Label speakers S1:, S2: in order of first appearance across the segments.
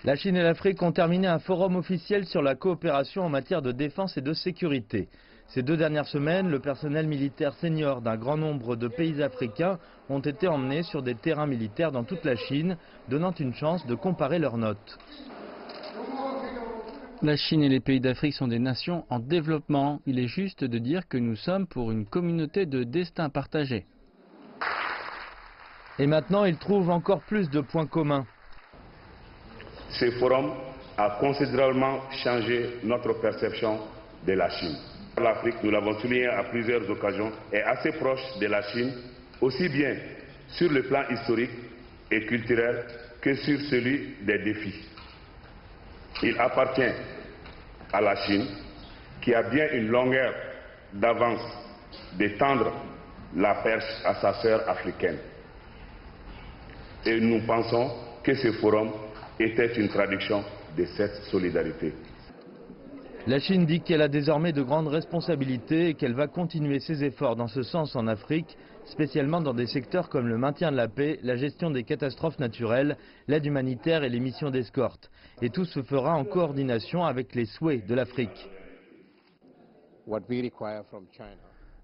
S1: La Chine et l'Afrique ont terminé un forum officiel sur la coopération en matière de défense et de sécurité. Ces 2 dernières semaines, le personnel militaire senior d'un grand nombre de pays africains ont été emmenés sur des terrains militaires dans toute la Chine, donnant une chance de comparer leurs notes.
S2: La Chine et les pays d'Afrique sont des nations en développement. Il est juste de dire que nous sommes pour une communauté de destin partagé.
S1: Et maintenant, ils trouvent encore plus de points communs.
S3: Ce forum a considérablement changé notre perception de la Chine. L'Afrique, nous l'avons souligné à plusieurs occasions, est assez proche de la Chine, aussi bien sur le plan historique et culturel que sur celui des défis. Il appartient à la Chine, qui a bien une longueur d'avance, de tendre la perche à sa sœur africaine. Et nous pensons que ce forum était une traduction de cette solidarité.
S1: La Chine dit qu'elle a désormais de grandes responsabilités et qu'elle va continuer ses efforts dans ce sens en Afrique, spécialement dans des secteurs comme le maintien de la paix, la gestion des catastrophes naturelles, l'aide humanitaire et les missions d'escorte. Et tout se fera en coordination avec les souhaits de l'Afrique.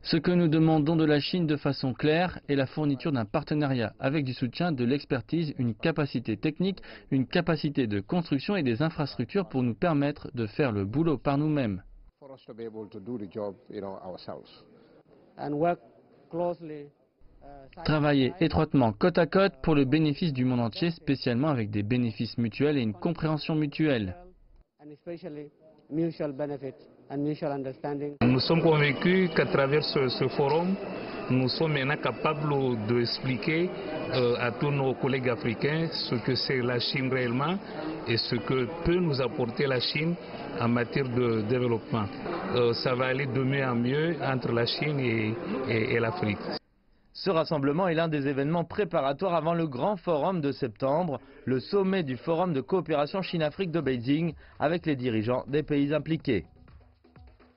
S2: Ce que nous demandons de la Chine de façon claire est la fourniture d'un partenariat avec du soutien, de l'expertise, une capacité technique, une capacité de construction et des infrastructures pour nous permettre de faire le boulot par nous-mêmes. Travailler étroitement côte à côte pour le bénéfice du monde entier, spécialement avec des bénéfices mutuels et une compréhension mutuelle.
S4: Nous sommes convaincus qu'à travers ce forum, nous sommes maintenant capables d'expliquer à tous nos collègues africains ce que c'est la Chine réellement et ce que peut nous apporter la Chine en matière de développement. Ça va aller de mieux en mieux entre la Chine et l'Afrique.
S1: Ce rassemblement est l'un des événements préparatoires avant le grand forum de septembre, le sommet du Forum de coopération Chine-Afrique de Beijing, avec les dirigeants des pays impliqués.